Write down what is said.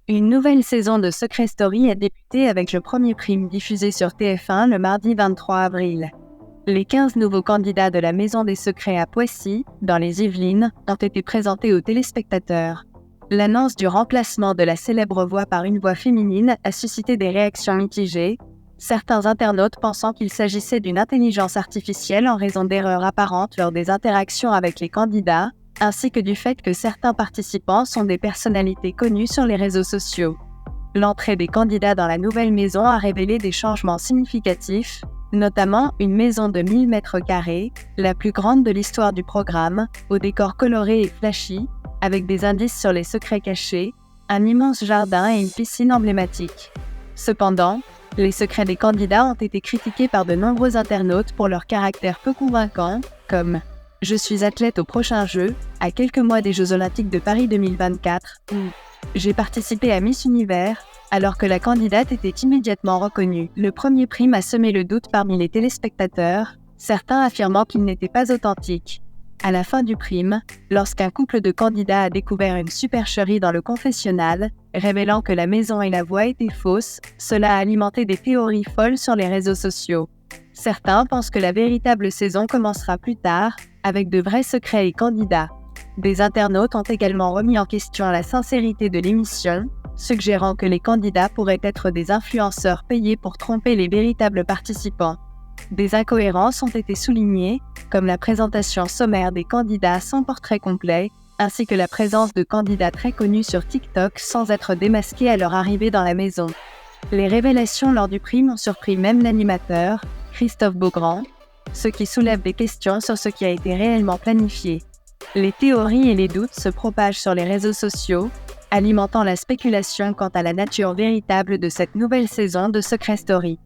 Une nouvelle saison de Secret Story a débuté avec le premier prime diffusé sur TF1 le mardi 23 avril. Les 15 nouveaux candidats de la Maison des Secrets à Poissy, dans les Yvelines, ont été présentés aux téléspectateurs. L'annonce du remplacement de la célèbre voix par une voix féminine a suscité des réactions mitigées, certains internautes pensant qu'il s'agissait d'une intelligence artificielle en raison d'erreurs apparentes lors des interactions avec les candidats, ainsi que du fait que certains participants sont des personnalités connues sur les réseaux sociaux. L'entrée des candidats dans la nouvelle maison a révélé des changements significatifs, notamment une maison de 1000 mètres carrés, la plus grande de l'histoire du programme, au décor coloré et flashy, avec des indices sur les secrets cachés, un immense jardin et une piscine emblématique. Cependant, les secrets des candidats ont été critiqués par de nombreux internautes pour leur caractère peu convaincant, comme « Je suis athlète au prochain jeu, à quelques mois des Jeux Olympiques de Paris 2024 » ou « J'ai participé à Miss Univers », alors que la candidate était immédiatement reconnue. Le premier prime a semé le doute parmi les téléspectateurs, certains affirmant qu'il n'était pas authentique. À la fin du prime, lorsqu'un couple de candidats a découvert une supercherie dans le confessionnal, révélant que la maison et la voix étaient fausses, cela a alimenté des théories folles sur les réseaux sociaux. Certains pensent que la véritable saison commencera plus tard, avec de vrais secrets et candidats. Des internautes ont également remis en question la sincérité de l'émission, suggérant que les candidats pourraient être des influenceurs payés pour tromper les véritables participants. Des incohérences ont été soulignées, comme la présentation sommaire des candidats sans portrait complet, ainsi que la présence de candidats très connus sur TikTok sans être démasqués à leur arrivée dans la maison. Les révélations lors du prime ont surpris même l'animateur, Christophe Beaugrand, ce qui soulève des questions sur ce qui a été réellement planifié. Les théories et les doutes se propagent sur les réseaux sociaux, alimentant la spéculation quant à la nature véritable de cette nouvelle saison de Secret Story.